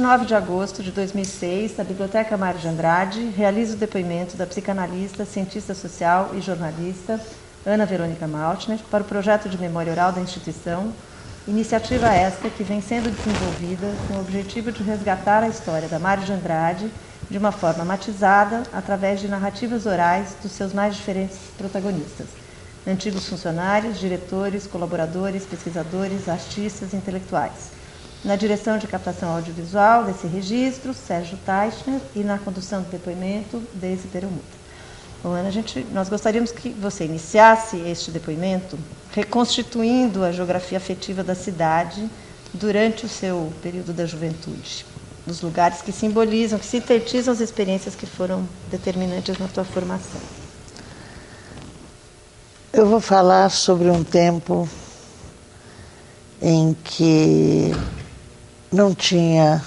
9 de agosto de 2006, na Biblioteca Mário de Andrade, realizo o depoimento da psicanalista, cientista social e jornalista Ana Verônica Maltner para o projeto de memória oral da instituição, iniciativa esta que vem sendo desenvolvida com o objetivo de resgatar a história da Mário de Andrade de uma forma matizada através de narrativas orais dos seus mais diferentes protagonistas, antigos funcionários, diretores, colaboradores, pesquisadores, artistas e intelectuais. Na direção de captação audiovisual desse registro, Sérgio Teichner, e na condução do depoimento, Deise Perlmutter. Bom, Ana, nós gostaríamos que você iniciasse este depoimento reconstituindo a geografia afetiva da cidade durante o seu período da juventude, os lugares que simbolizam, que sintetizam as experiências que foram determinantes na tua formação. Eu vou falar sobre um tempo em que não tinha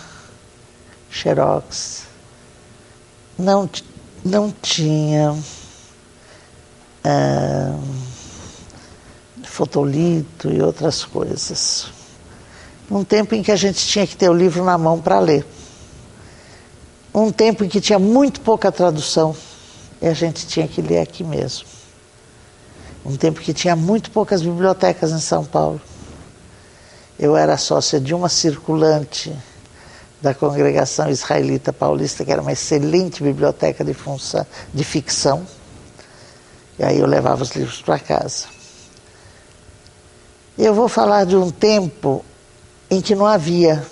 xerox, não tinha fotolito e outras coisas. Um tempo em que a gente tinha que ter o livro na mão para ler. Um tempo em que tinha muito pouca tradução e a gente tinha que ler aqui mesmo. Um tempo que tinha muito poucas bibliotecas em São Paulo. Eu era sócia de uma circulante da Congregação Israelita Paulista, que era uma excelente biblioteca de ficção. E aí eu levava os livros para casa. Eu vou falar de um tempo em que não havia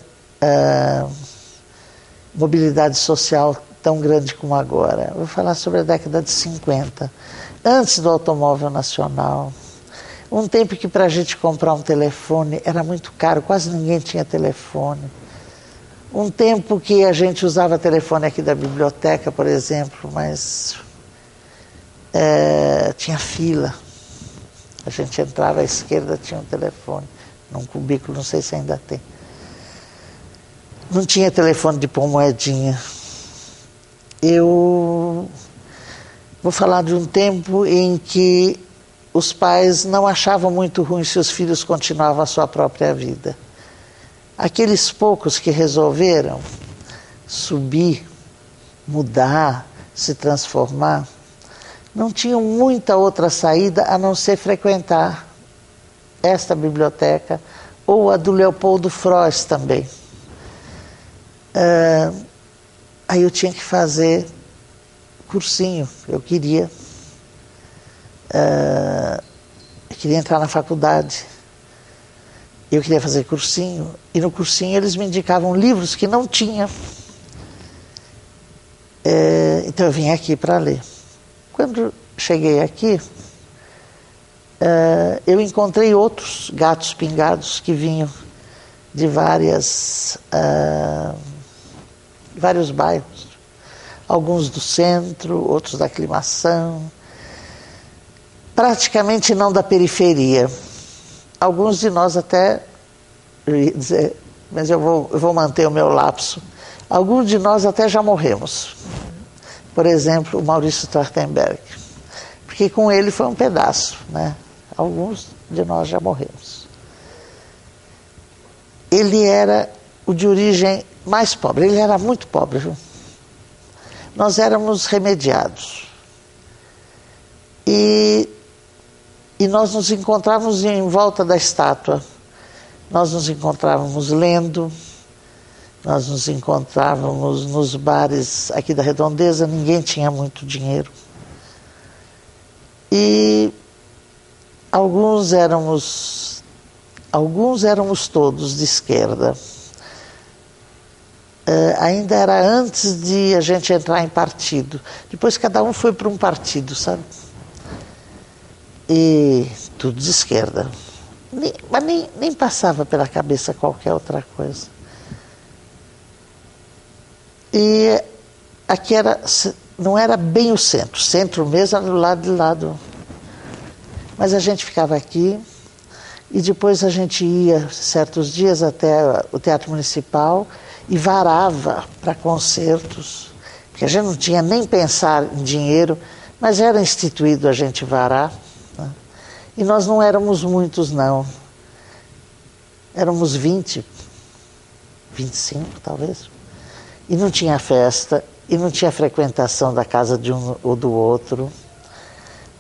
mobilidade social tão grande como agora. Eu vou falar sobre a década de 50, antes do automóvel nacional. Um tempo que para a gente comprar um telefone era muito caro, quase ninguém tinha telefone. Um tempo que a gente usava telefone aqui da biblioteca, por exemplo, mas tinha fila. A gente entrava à esquerda, tinha um telefone, num cubículo, não sei se ainda tem. Não tinha telefone de pôr moedinha. Eu vou falar de um tempo em que os pais não achavam muito ruim se os filhos continuavam a sua própria vida. Aqueles poucos que resolveram subir, mudar, se transformar, não tinham muita outra saída a não ser frequentar esta biblioteca ou a do Leopoldo Frois também. Aí eu tinha que fazer cursinho, eu queria entrar na faculdade. Eu queria fazer cursinho, e no cursinho eles me indicavam livros que não tinha. Então eu vim aqui para ler. Quando cheguei aqui, eu encontrei outros gatos pingados que vinham de vários bairros. Alguns do centro, outros da Aclimação, praticamente não da periferia. Alguns de nós até, eu ia dizer, mas eu vou manter o meu lapso, alguns de nós até já morremos. Por exemplo, o Maurício Trachtenberg, porque com ele foi um pedaço, né? Alguns de nós já morremos. Ele era o de origem mais pobre, ele era muito pobre, viu? Nós éramos remediados. E nós nos encontrávamos em volta da estátua. Nós nos encontrávamos lendo, nós nos encontrávamos nos bares aqui da Redondeza, ninguém tinha muito dinheiro. E alguns éramos todos de esquerda. Ainda era antes de a gente entrar em partido. Depois cada um foi para um partido, sabe? E tudo de esquerda. Mas nem passava pela cabeça qualquer outra coisa. E aqui não era bem o centro mesmo era do lado de lado. Mas a gente ficava aqui e depois a gente ia certos dias até o Teatro Municipal e varava para concertos, porque a gente não tinha nem pensar em dinheiro, mas era instituído a gente varar. Né? E nós não éramos muitos, não. Éramos 20. 25 talvez. E não tinha festa, e não tinha frequentação da casa de um ou do outro.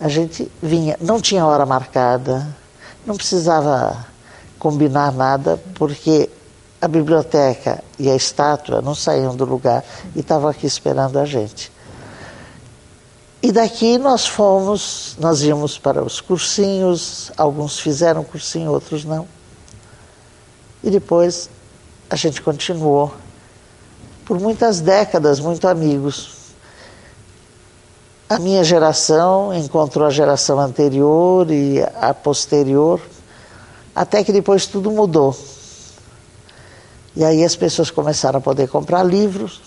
A gente vinha, não tinha hora marcada, não precisava combinar nada, porque a biblioteca e a estátua não saíam do lugar e estavam aqui esperando a gente. E daqui nós íamos para os cursinhos, alguns fizeram cursinho, outros não. E depois a gente continuou por muitas décadas, muito amigos. A minha geração encontrou a geração anterior e a posterior, até que depois tudo mudou. E aí as pessoas começaram a poder comprar livros,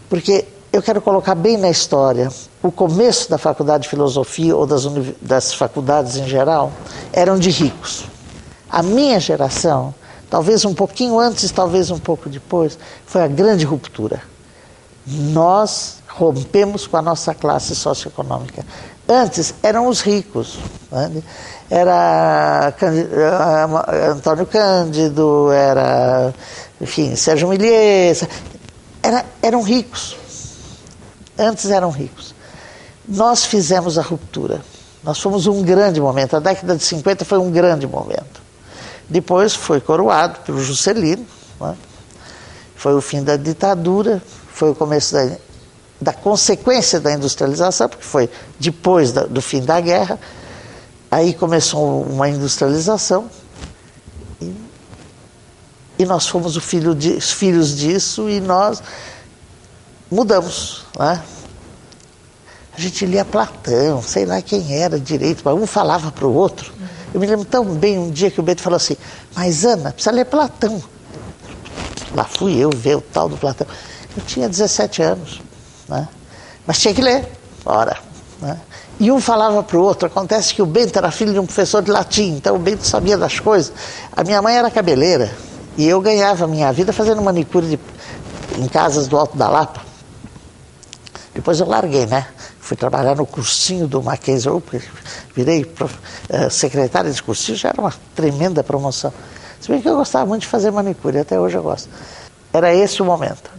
porque eu quero colocar bem na história, o começo da faculdade de filosofia ou das faculdades em geral eram de ricos. A minha geração, talvez um pouquinho antes, talvez um pouco depois, foi a grande ruptura. Nós rompemos com a nossa classe socioeconômica. Antes eram os ricos, né? Era Antônio Cândido, era, enfim, Sérgio Milliet, eram ricos. Antes eram ricos. Nós fizemos a ruptura. Nós fomos um grande momento. A década de 50 foi um grande momento. Depois foi coroado pelo Juscelino, né? Foi o fim da ditadura, foi o começo da consequência da industrialização, porque foi depois do fim da guerra. Aí começou uma industrialização e nós fomos os filhos disso e nós mudamos, né? A gente lia Platão, sei lá quem era direito, mas um falava para o outro. Eu me lembro tão bem um dia que o Bento falou assim, mas Ana, precisa ler Platão. Lá fui eu ver o tal do Platão. Eu tinha 17 anos, né? Mas tinha que ler, ora, né? E um falava para o outro. Acontece que o Bento era filho de um professor de latim, então o Bento sabia das coisas. A minha mãe era cabeleireira e eu ganhava a minha vida fazendo manicure em casas do Alto da Lapa. Depois eu larguei, né? Fui trabalhar no cursinho do Mackenzie, virei secretária de cursinho, já era uma tremenda promoção. Se bem que eu gostava muito de fazer manicure, até hoje eu gosto. Era esse o momento.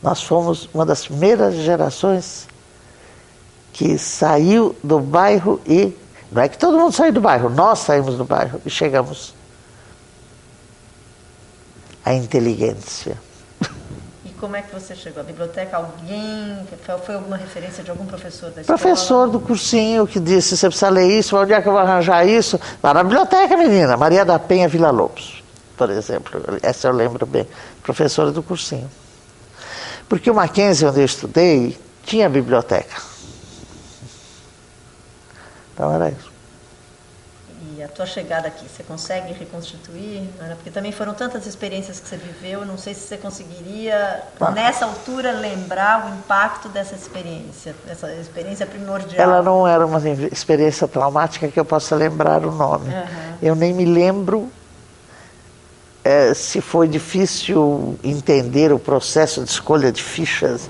Nós fomos uma das primeiras gerações que saiu do bairro e... Não é que todo mundo saiu do bairro, nós saímos do bairro e chegamos à inteligência. E como é que você chegou? A biblioteca, alguém... Foi alguma referência de algum professor da escola? Professor do cursinho que disse, você precisa ler isso, onde é que eu vou arranjar isso? Lá na biblioteca, menina, Maria da Penha Villa-Lobos, por exemplo. Essa eu lembro bem, professora do cursinho. Porque o Mackenzie, onde eu estudei, tinha biblioteca. Então era isso. E a tua chegada aqui, você consegue reconstituir? Porque também foram tantas experiências que você viveu, não sei se você conseguiria, nessa altura, lembrar o impacto dessa experiência primordial. Ela não era uma experiência traumática que eu possa lembrar o nome. Uhum. Eu nem me lembro se foi difícil entender o processo de escolha de fichas,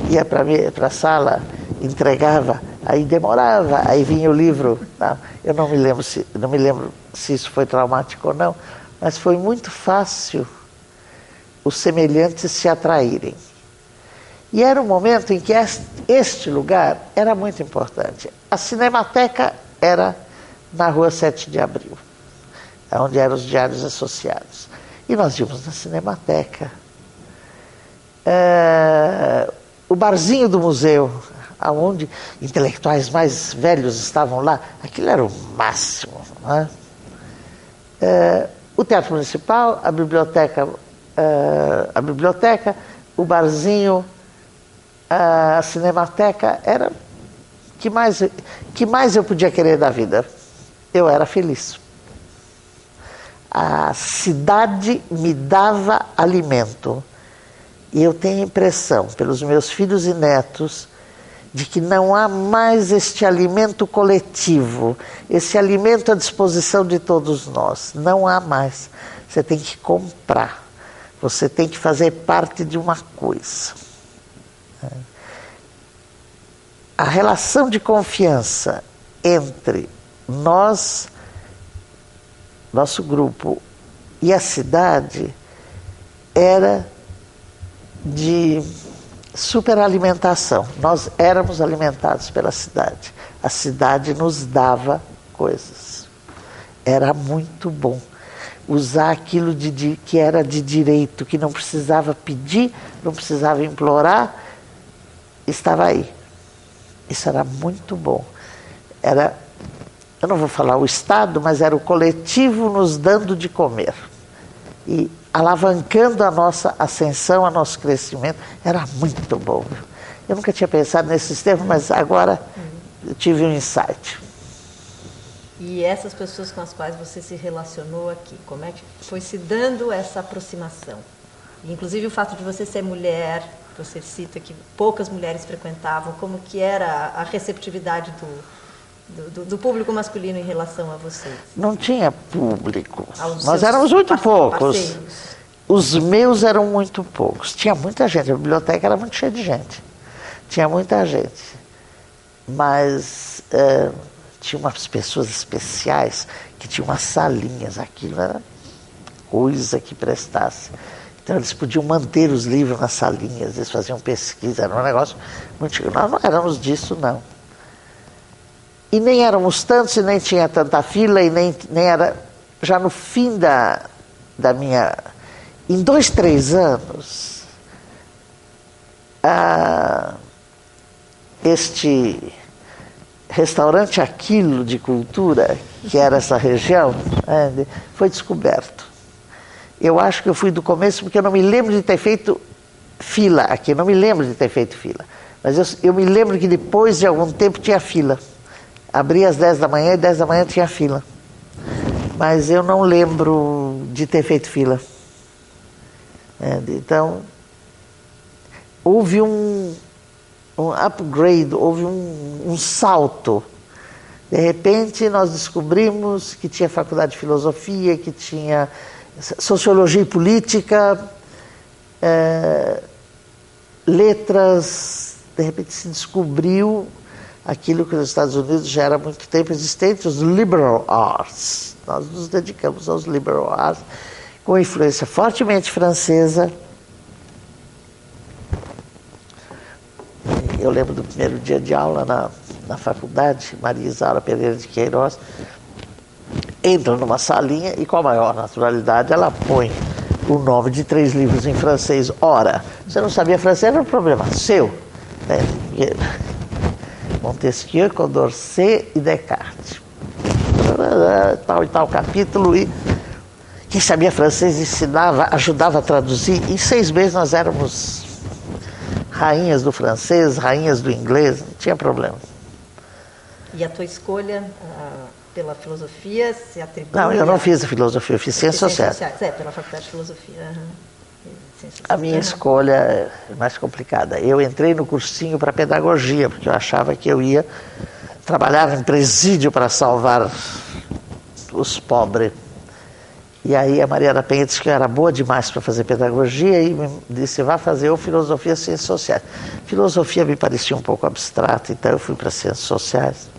ia para a sala, entregava, aí demorava, aí vinha o livro. Não, eu não me lembro se isso foi traumático ou não, mas foi muito fácil os semelhantes se atraírem. E era um momento em que este lugar era muito importante. A Cinemateca era na Rua 7 de Abril, onde eram os diários associados. E nós íamos na Cinemateca. O barzinho do museu, onde intelectuais mais velhos estavam lá, aquilo era o máximo, né? O Teatro Municipal, a biblioteca, o barzinho, a Cinemateca, era o que mais eu podia querer da vida. Eu era feliz. A cidade me dava alimento. E eu tenho a impressão, pelos meus filhos e netos, de que não há mais este alimento coletivo, esse alimento à disposição de todos nós. Não há mais. Você tem que comprar. Você tem que fazer parte de uma coisa. A relação de confiança entre nós, nosso grupo, E a cidade era de superalimentação. Nós éramos alimentados pela cidade. A cidade nos dava coisas. Era muito bom usar aquilo que era de direito, que não precisava pedir, não precisava implorar, estava aí. Isso era muito bom. Era, eu não vou falar o Estado, mas era o coletivo nos dando de comer. E alavancando a nossa ascensão, o nosso crescimento. Era muito bom. Eu nunca tinha pensado nesses termos, mas agora eu tive um insight. E essas pessoas com as quais você se relacionou aqui, como é que foi se dando essa aproximação? Inclusive o fato de você ser mulher, você cita que poucas mulheres frequentavam, como que era a receptividade do público masculino em relação a vocês? Não tinha público. Nós éramos muito poucos. Parceiros. Os meus eram muito poucos. Tinha muita gente, a biblioteca era muito cheia de gente. Tinha muita gente. Mas tinha umas pessoas especiais que tinham umas salinhas, aquilo era coisa que prestasse. Então eles podiam manter os livros nas salinhas, eles faziam pesquisa, era um negócio muito chique. Nós não éramos disso, não. E nem éramos tantos, e nem tinha tanta fila, e nem era... Já no fim da minha... Em 2, 3 anos, este restaurante Aquilo de Cultura, que era essa região, foi descoberto. Eu acho que eu fui do começo, porque eu não me lembro de ter feito fila aqui, não me lembro de ter feito fila. Mas eu me lembro que depois de algum tempo tinha fila. Abria às 10 da manhã e 10 da manhã tinha fila. Mas eu não lembro de ter feito fila. Então, houve um upgrade, houve um salto. De repente, nós descobrimos que tinha faculdade de filosofia, que tinha sociologia e política, letras. De repente se descobriu aquilo que nos Estados Unidos já era há muito tempo existente, os liberal arts. Nós nos dedicamos aos liberal arts, com influência fortemente francesa. Eu lembro do primeiro dia de aula na faculdade, Maria Isaura Pereira de Queiroz entra numa salinha e, com a maior naturalidade, ela põe o nome de 3 livros em francês. Ora, você não sabia francês, era um problema seu. Montesquieu, Condorcet e Descartes. Tal e tal capítulo. E quem sabia francês ensinava, ajudava a traduzir. Em 6 meses nós éramos rainhas do francês, rainhas do inglês, não tinha problema. E a tua escolha pela filosofia se atribui... Não, eu não fiz a filosofia, eu fiz ciências sociais. Pela faculdade de filosofia. A minha escolha é mais complicada. Eu entrei no cursinho para pedagogia, porque eu achava que eu ia trabalhar em presídio para salvar os pobres. E aí a Maria da Penha disse que eu era boa demais para fazer pedagogia e me disse, vá fazer ou filosofia ou ciências sociais. Filosofia me parecia um pouco abstrata, então eu fui para ciências sociais.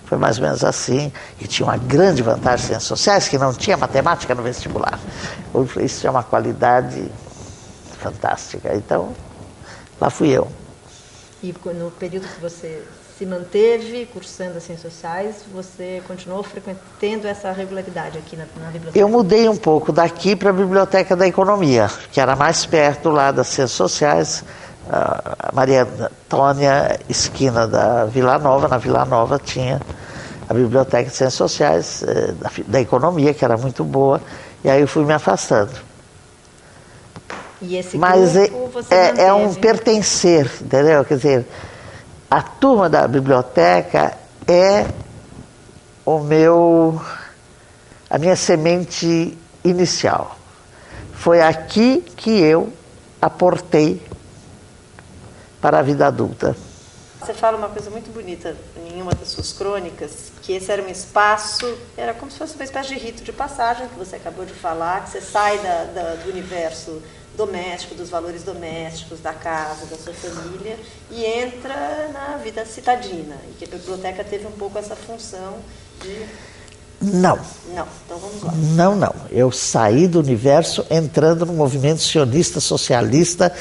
Foi mais ou menos assim, e tinha uma grande vantagem em ciências sociais, que não tinha matemática no vestibular. Isso é uma qualidade fantástica. Então, lá fui eu. E no período que você se manteve cursando as ciências sociais, você continuou tendo essa regularidade aqui na biblioteca? Eu mudei um pouco daqui para a Biblioteca da Economia, que era mais perto lá das ciências sociais. A Maria Antônia, esquina da Vila Nova, na Vila Nova tinha a Biblioteca de Ciências Sociais, da Economia, que era muito boa, e aí eu fui me afastando. E esse Mas grupo você é um pertencer, entendeu? Quer dizer, a turma da biblioteca é a minha semente inicial. Foi aqui que eu aportei para a vida adulta. Você fala uma coisa muito bonita em uma das suas crônicas, que esse era um espaço, era como se fosse uma espécie de rito de passagem, que você acabou de falar, que você sai do universo doméstico, dos valores domésticos, da casa, da sua família, e entra na vida citadina. E que a biblioteca teve um pouco essa função de Não. Não, então vamos lá. Não. Eu saí do Universo entrando no movimento sionista socialista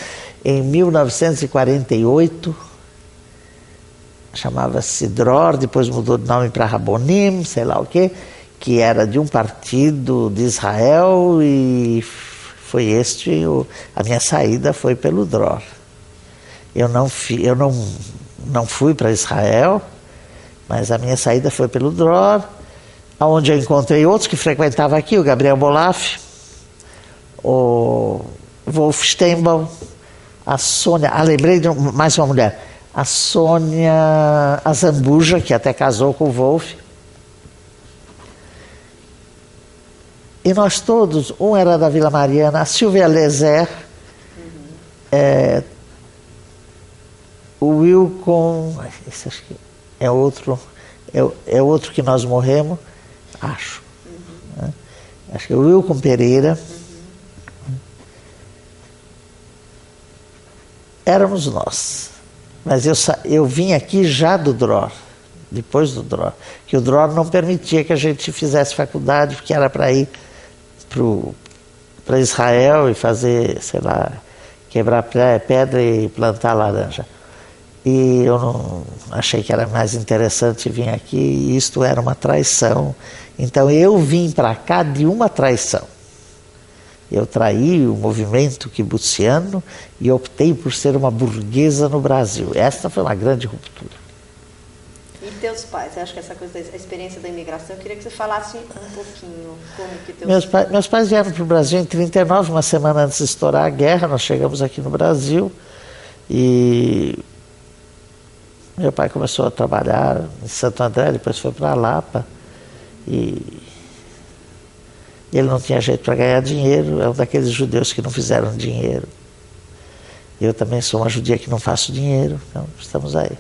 em 1948. Chamava-se DROR, depois mudou de nome para Rabonim, sei lá o quê, que era de um partido de Israel, e foi a minha saída foi pelo DROR. Eu não fui para Israel, mas a minha saída foi pelo DROR, onde eu encontrei outros que frequentavam aqui, o Gabriel Bolaf, o Wolf Steinbaum, a Sônia, lembrei de mais uma mulher, a Sônia Azambuja, que até casou com o Wolf. E nós todos, um era da Vila Mariana, a Silvia Lezer, o Wilcon, esse acho que é outro que nós morremos, acho. Né? Acho que é o Wilcon Pereira. Éramos nós. Mas eu vim aqui já do DROR, depois do DROR, que o DROR não permitia que a gente fizesse faculdade, porque era para ir para Israel e fazer, sei lá, quebrar pedra e plantar laranja. E eu não achei que era mais interessante vir aqui, e isto era uma traição. Então eu vim para cá de uma traição. Eu traí o movimento kibutziano e optei por ser uma burguesa no Brasil. Esta foi uma grande ruptura. E teus pais? Eu acho que essa coisa da experiência da imigração, eu queria que você falasse um pouquinho como que teus... Meus pais vieram para o Brasil em 1939, uma semana antes de estourar a guerra. Nós chegamos aqui no Brasil e meu pai começou a trabalhar em Santo André, depois foi para Lapa, e ele não tinha jeito para ganhar dinheiro, é um daqueles judeus que não fizeram dinheiro. Eu também sou uma judia que não faço dinheiro, então estamos aí.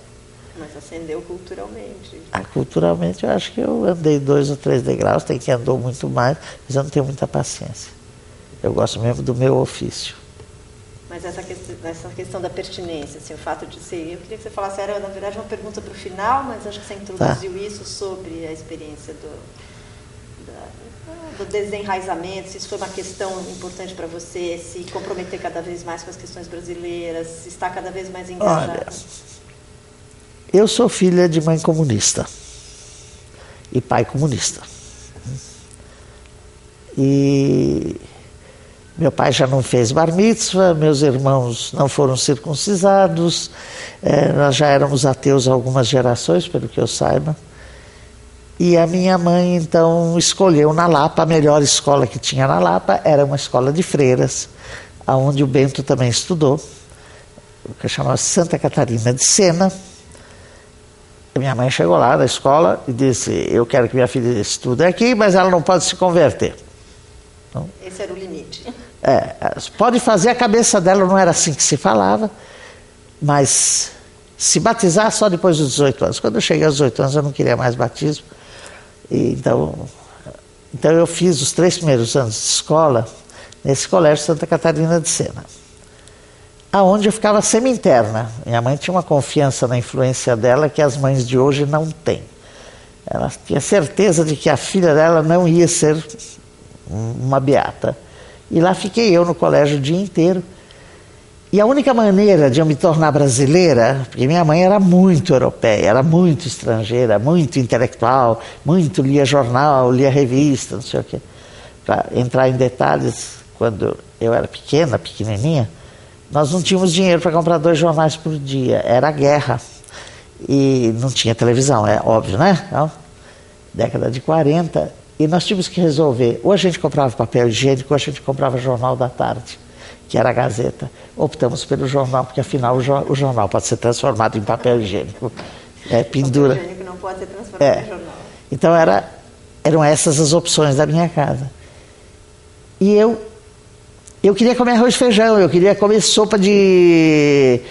Mas ascendeu culturalmente. Culturalmente eu acho que eu andei 2 ou 3 degraus, tem quem andou muito mais, mas eu não tenho muita paciência. Eu gosto mesmo do meu ofício. Mas essa questão da pertinência, assim, o fato de ser... Eu queria que você falasse, era na verdade uma pergunta para o final, mas acho que você introduziu isso sobre a experiência do desenraizamento, se isso foi uma questão importante para você, se comprometer cada vez mais com as questões brasileiras, se está cada vez mais engajado. Olha, eu sou filha de mãe comunista e pai comunista. E meu pai já não fez bar mitzvah, meus irmãos não foram circuncisados, nós já éramos ateus há algumas gerações, pelo que eu saiba. E a minha mãe, então, escolheu na Lapa, a melhor escola que tinha na Lapa, era uma escola de freiras, onde o Bento também estudou, que chamava Santa Catarina de Sena. A minha mãe chegou lá na escola e disse, eu quero que minha filha estude aqui, mas ela não pode se converter. Então, esse era o limite. Pode fazer, a cabeça dela não era assim que se falava, mas se batizar só depois dos 18 anos. Quando eu cheguei aos 18 anos eu não queria mais batismo. Então eu fiz os 3 primeiros anos de escola nesse colégio Santa Catarina de Sena, aonde eu ficava semi-interna. Minha mãe tinha uma confiança na influência dela que as mães de hoje não têm. Ela tinha certeza de que a filha dela não ia ser uma beata. E lá fiquei eu no colégio o dia inteiro. E a única maneira de eu me tornar brasileira, porque minha mãe era muito europeia, era muito estrangeira, muito intelectual, muito lia jornal, lia revista, não sei o quê. Para entrar em detalhes, quando eu era pequenininha, nós não tínhamos dinheiro para comprar 2 jornais por dia, era a guerra. E não tinha televisão, é óbvio, né? Então, década de 40, e nós tínhamos que resolver, ou a gente comprava papel higiênico, ou a gente comprava jornal da tarde, que era a Gazeta. Optamos pelo jornal, porque afinal o jornal pode ser transformado em papel higiênico. Pendura. Papel higiênico não pode ser transformado em jornal. Então eram essas as opções da minha casa. E eu queria comer arroz e feijão, eu queria comer sopa de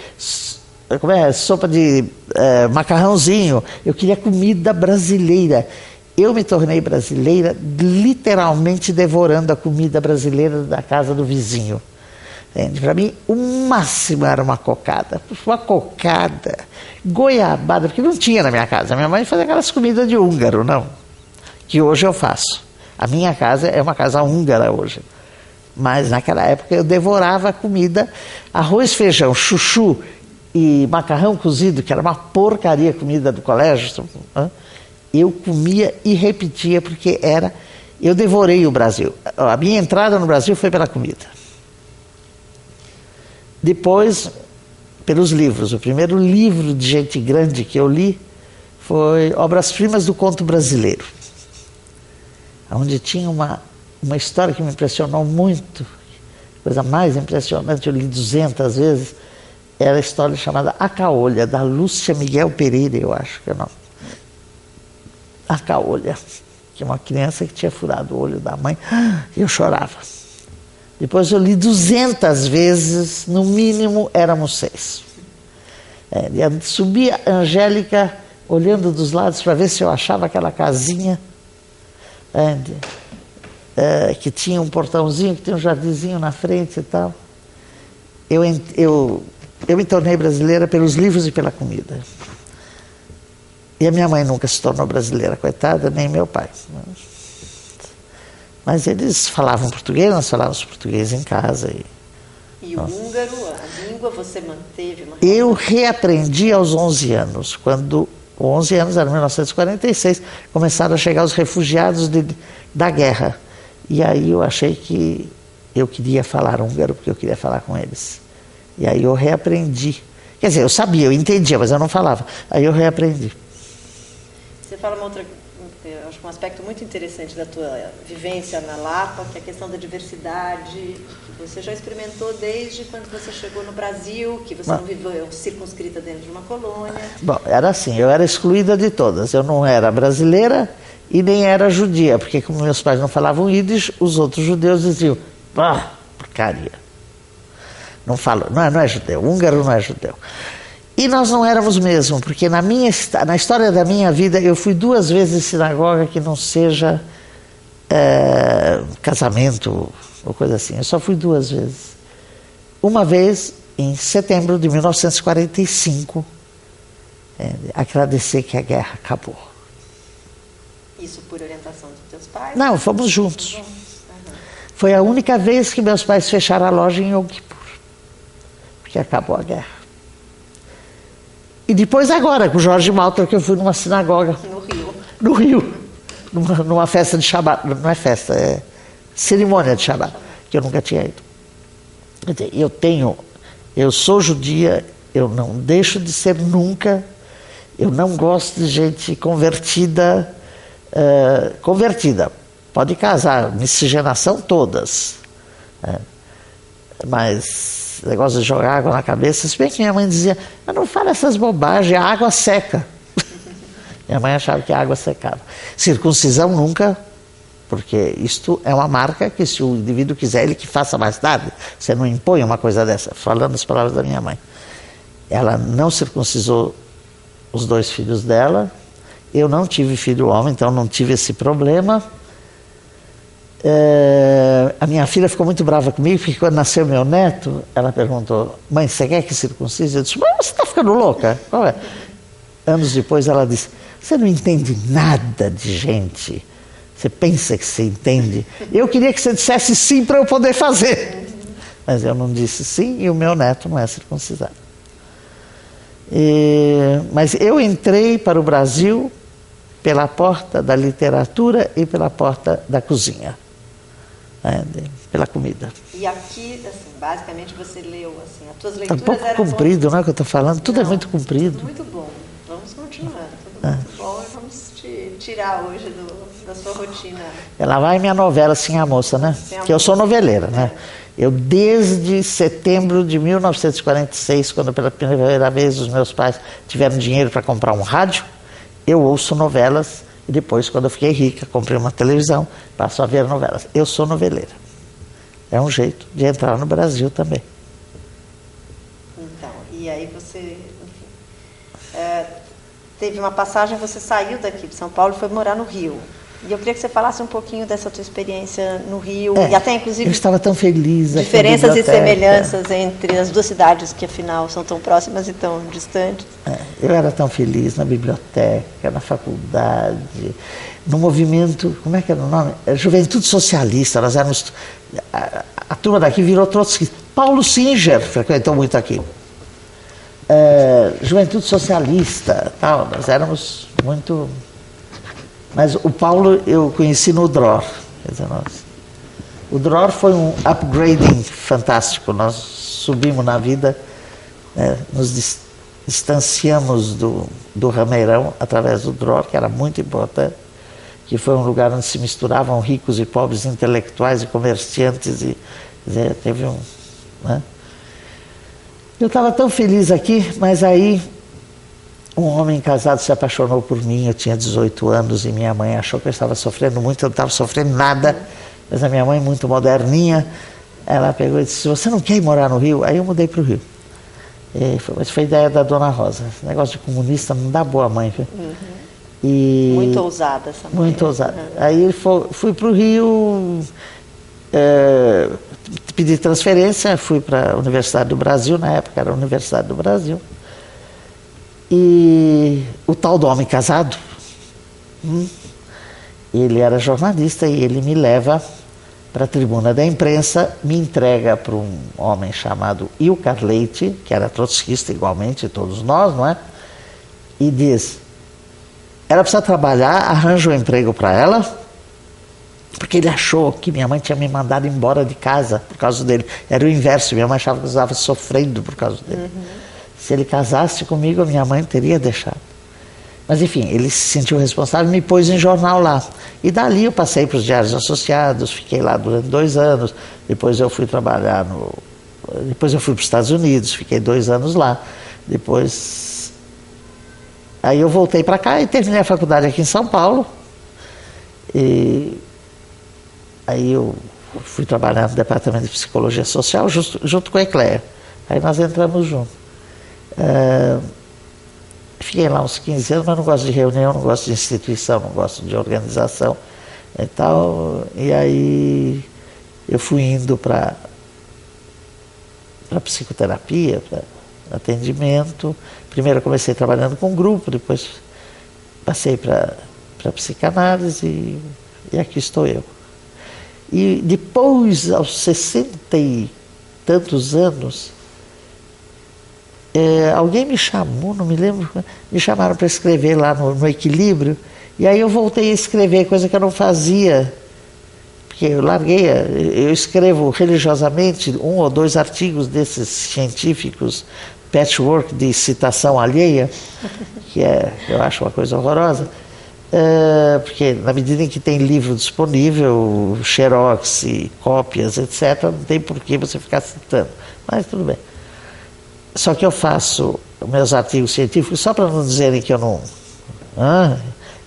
macarrãozinho, eu queria comida brasileira. Eu me tornei brasileira literalmente devorando a comida brasileira da casa do vizinho. Para mim, o máximo era uma cocada, goiabada, porque não tinha na minha casa. Minha mãe fazia aquelas comidas de húngaro, não. que hoje eu faço. A minha casa é uma casa húngara hoje. Mas naquela época eu devorava a comida, arroz, feijão, chuchu e macarrão cozido, que era uma porcaria comida do colégio. Eu comia e repetia, porque era... Eu devorei o Brasil. A minha entrada no Brasil foi pela comida. Depois, pelos livros. O primeiro livro de gente grande que eu li foi Obras-Primas do Conto Brasileiro, onde tinha uma história que me impressionou muito, coisa mais impressionante, eu li 200 vezes, era a história chamada A Caolha, da Lúcia Miguel Pereira, eu acho que é o nome. A Caolha, que é uma criança que tinha furado o olho da mãe, eu chorava. Depois eu li 200 vezes, no mínimo éramos 6. Subia a Angélica, olhando dos lados para ver se eu achava aquela casinha, que tinha um portãozinho, que tinha um jardinzinho na frente e tal. Eu me tornei brasileira pelos livros e pela comida. E a minha mãe nunca se tornou brasileira, coitada, nem meu pai. Mas eles falavam português, nós falávamos português em casa. E o húngaro, a língua, você manteve? Eu reaprendi aos 11 anos, quando 11 anos, era 1946, começaram a chegar os refugiados da guerra. E aí eu achei que eu queria falar húngaro, porque eu queria falar com eles. E aí eu reaprendi. Quer dizer, eu sabia, eu entendia, mas eu não falava. Aí eu reaprendi. Você fala acho que um aspecto muito interessante da tua vivência na Lapa, que é a questão da diversidade, que você já experimentou desde quando você chegou no Brasil, que você não viveu circunscrita dentro de uma colônia. Bom, era assim, eu era excluída de todas. Eu não era brasileira e nem era judia, porque como meus pais não falavam ídis, os outros judeus diziam, porcaria. Não é judeu, húngaro não é judeu. E nós não éramos mesmo, porque na história da minha vida eu fui 2 vezes em sinagoga que não seja casamento ou coisa assim. Eu só fui 2 vezes. Uma vez em setembro de 1945, agradecer que a guerra acabou. Isso por orientação dos teus pais? Não, fomos juntos. Foi a única vez que meus pais fecharam a loja em Yom Kippur, porque acabou a guerra. E depois agora, com o Jorge Malta, que eu fui numa sinagoga. No Rio. Numa festa de Shabbat. Não é festa, é cerimônia de Shabbat, que eu nunca tinha ido. Eu sou judia, eu não deixo de ser nunca, eu não gosto de gente convertida. Pode casar, miscigenação todas. Mas negócio de jogar água na cabeça, se bem que minha mãe dizia, mas não fala essas bobagens, a água seca. Minha mãe achava que a água secava. Circuncisão nunca, porque isto é uma marca que se o indivíduo quiser, ele que faça mais tarde. Você não impõe uma coisa dessa, falando as palavras da minha mãe. Ela não circuncisou os 2 filhos dela, eu não tive filho homem, então não tive esse problema. A minha filha ficou muito brava comigo, porque quando nasceu meu neto, ela perguntou, mãe, você quer que circuncise? Eu disse, mas você está ficando louca? Qual é? Anos depois ela disse, você não entende nada de gente, você pensa que você entende? Eu queria que você dissesse sim para eu poder fazer. Mas eu não disse sim e o meu neto não é circuncidado. Mas eu entrei para o Brasil pela porta da literatura e pela porta da cozinha. Pela comida. E aqui, assim, basicamente você leu, assim, as tuas leituras eram... Está um pouco comprido, não é o que eu estou falando? Tudo é muito comprido. Tudo muito bom. Vamos continuar. Tudo muito bom e vamos te tirar hoje da sua rotina. Ela vai minha novela Sim a Moça, né? Que eu sou noveleira, né? Eu, desde setembro de 1946, quando pela primeira vez os meus pais tiveram dinheiro para comprar um rádio, eu ouço novelas. E depois, quando eu fiquei rica, comprei uma televisão, passo a ver novelas. Eu sou noveleira. É um jeito de entrar no Brasil também. Então, e aí você, enfim, teve uma passagem, você saiu daqui de São Paulo e foi morar no Rio. E eu queria que você falasse um pouquinho dessa tua experiência no Rio, e até inclusive... Eu estava tão feliz aqui. Diferenças e semelhanças entre as duas cidades, que afinal são tão próximas e tão distantes. Eu era tão feliz na biblioteca, na faculdade, no movimento, como é que era o nome? Juventude Socialista, nós éramos... A turma daqui virou trotskista. Paulo Singer frequentou muito aqui. Juventude Socialista, tal, nós éramos muito... Mas o Paulo eu conheci no DROR. Quer dizer, o DROR foi um upgrading fantástico. Nós subimos na vida, nos distanciamos do rameirão através do DROR, que era muito importante, que foi um lugar onde se misturavam ricos e pobres, intelectuais e comerciantes. E, quer dizer, teve um... Né? Eu estava tão feliz aqui, mas aí um homem casado se apaixonou por mim. Eu tinha 18 anos e minha mãe achou que eu estava sofrendo muito. Eu não estava sofrendo nada, mas a minha mãe, muito moderninha, ela pegou e disse: você não quer ir morar no Rio? Aí eu mudei para o Rio. Mas foi ideia da Dona Rosa. Esse negócio de comunista não dá boa mãe. E muito ousada essa mãe. Muito ousada. Aí fui para o Rio, pedi transferência, fui para a Universidade do Brasil, na época era a Universidade do Brasil. E o tal do homem casado, ele era jornalista e ele me leva para a tribuna da imprensa, me entrega para um homem chamado Ilcar Leite, que era trotskista igualmente, todos nós, não é? E diz: ela precisa trabalhar, arranja um emprego para ela, porque ele achou que minha mãe tinha me mandado embora de casa por causa dele. Era o inverso, minha mãe achava que eu estava sofrendo por causa dele. Se ele casasse comigo, a minha mãe teria deixado. Mas enfim, ele se sentiu responsável e me pôs em jornal lá. E dali eu passei para os Diários Associados, fiquei lá durante 2 anos. Depois eu fui trabalhar Depois eu fui para os Estados Unidos, fiquei 2 anos lá. Depois... Aí eu voltei para cá e terminei a faculdade aqui em São Paulo. E aí eu fui trabalhar no Departamento de Psicologia Social junto com a Ecléia. Aí nós entramos juntos. Fiquei lá uns 15 anos, mas não gosto de reunião, não gosto de instituição, não gosto de organização e tal. E aí eu fui indo para psicoterapia, para atendimento. Primeiro eu comecei trabalhando com grupo, depois passei para psicanálise e aqui estou eu. E depois, aos 60 e tantos anos, alguém me chamou, não me lembro, me chamaram para escrever lá no Equilíbrio, e aí eu voltei a escrever, coisa que eu não fazia, porque eu larguei, eu escrevo religiosamente 1 ou 2 artigos desses científicos, patchwork de citação alheia, que eu acho uma coisa horrorosa, porque na medida em que tem livro disponível, xerox e cópias, etc., não tem por que você ficar citando, mas tudo bem. Só que eu faço meus artigos científicos só para não dizerem que eu não...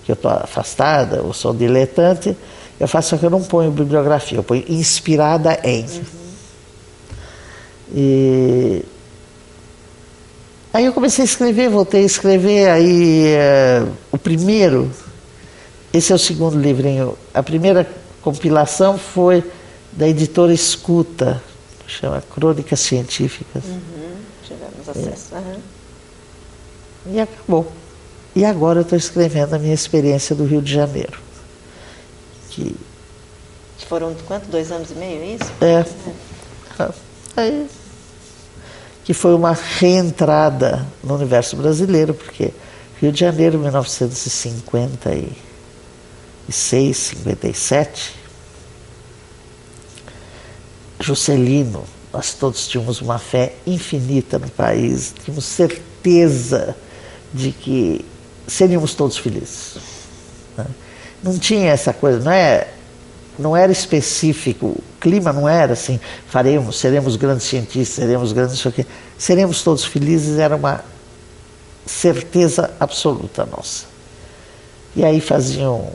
que eu estou afastada, ou sou diletante, eu faço só que eu não ponho bibliografia, eu ponho inspirada em. E aí eu comecei a escrever, voltei a escrever, aí o primeiro, esse é o segundo livrinho, a primeira compilação foi da editora Escuta, chama Crônicas Científicas. Tivemos acesso. E acabou. E agora eu estou escrevendo a minha experiência do Rio de Janeiro. Que foram quanto? 2 anos e meio, é isso? Aí, que foi uma reentrada no universo brasileiro, porque Rio de Janeiro, 1956, 57, Juscelino, nós todos tínhamos uma fé infinita no país, tínhamos certeza de que seríamos todos felizes. Não tinha essa coisa, não era específico, o clima não era assim, seremos grandes cientistas, seremos grandes isso aqui, seremos todos felizes, era uma certeza absoluta nossa. E aí faziam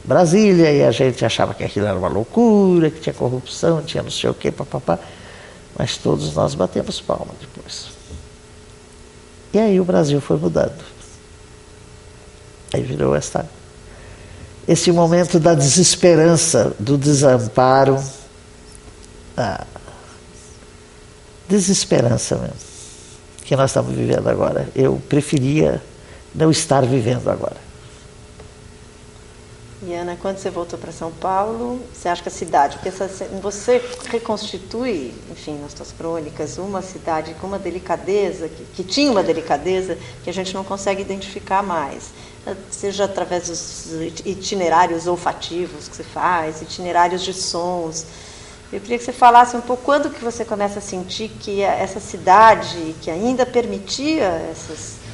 Brasília e a gente achava que aquilo era uma loucura, que tinha corrupção, tinha não sei o quê, papapá. Mas todos nós batemos palma depois. E aí o Brasil foi mudando. Aí virou esta... esse momento da desesperança, do desamparo, a desesperança mesmo, que nós estamos vivendo agora. Eu preferia não estar vivendo agora. E Ana, quando você voltou para São Paulo, você acha que a cidade, porque você reconstitui, enfim, nas suas crônicas, uma cidade com uma delicadeza, que tinha uma delicadeza que a gente não consegue identificar mais, seja através dos itinerários olfativos que você faz, itinerários de sons. Eu queria que você falasse um pouco quando que você começa a sentir que essa cidade, que ainda permitia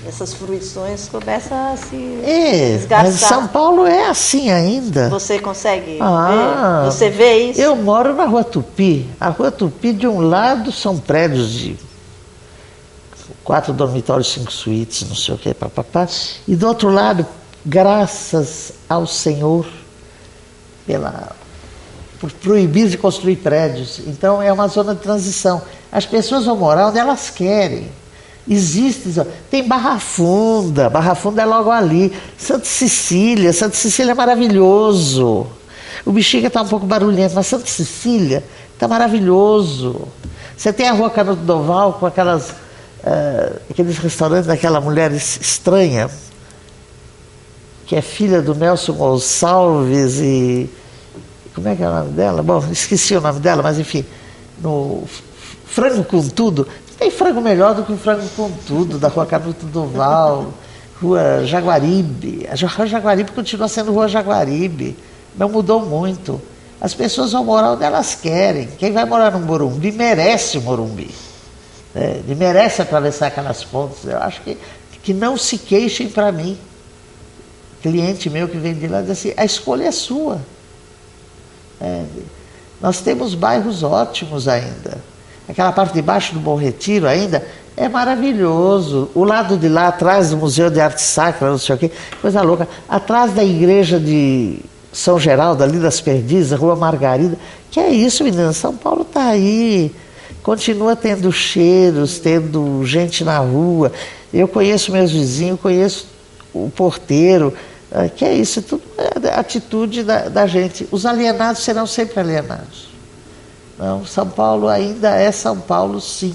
essas fruições, começa a se esgarçar. Mas São Paulo é assim ainda. Você consegue ver? Você vê isso? Eu moro na Rua Tupi. A Rua Tupi, de um lado, são prédios de 4 dormitórios, 5 suítes, não sei o que, papapá. E do outro lado, graças ao Senhor, por proibir de construir prédios. Então é uma zona de transição. As pessoas vão morar onde elas querem. Existe, tem Barra Funda é logo ali. Santa Cecília é maravilhoso. O Bexiga está um pouco barulhento, mas Santa Cecília está maravilhoso. Você tem a Rua Canuto Doval com aqueles restaurantes daquela mulher estranha, que é filha do Nelson Gonçalves e... Como é que é o nome dela? Bom, esqueci o nome dela, mas enfim, no Frango com Tudo. Tem frango melhor do que o Frango com Tudo, da Rua Canuto Doval, Rua Jaguaribe. A Rua Jaguaribe continua sendo Rua Jaguaribe, não mudou muito. As pessoas vão morar onde elas querem. Quem vai morar no Morumbi merece o Morumbi. Ele merece atravessar aquelas pontes. Eu acho que não se queixem para mim. Cliente meu que vem de lá diz assim, a escolha é sua. Nós temos bairros ótimos ainda. Aquela parte de baixo do Bom Retiro ainda é maravilhoso. O lado de lá, atrás do Museu de Arte Sacra, não sei o quê, coisa louca. Atrás da igreja de São Geraldo, ali das Perdizes, Rua Margarida. Que é isso, menina? São Paulo está aí. Continua tendo cheiros, tendo gente na rua. Eu conheço meus vizinhos, conheço o porteiro. Que é isso, tudo é atitude da gente. Os alienados serão sempre alienados. Não, São Paulo ainda é São Paulo, sim.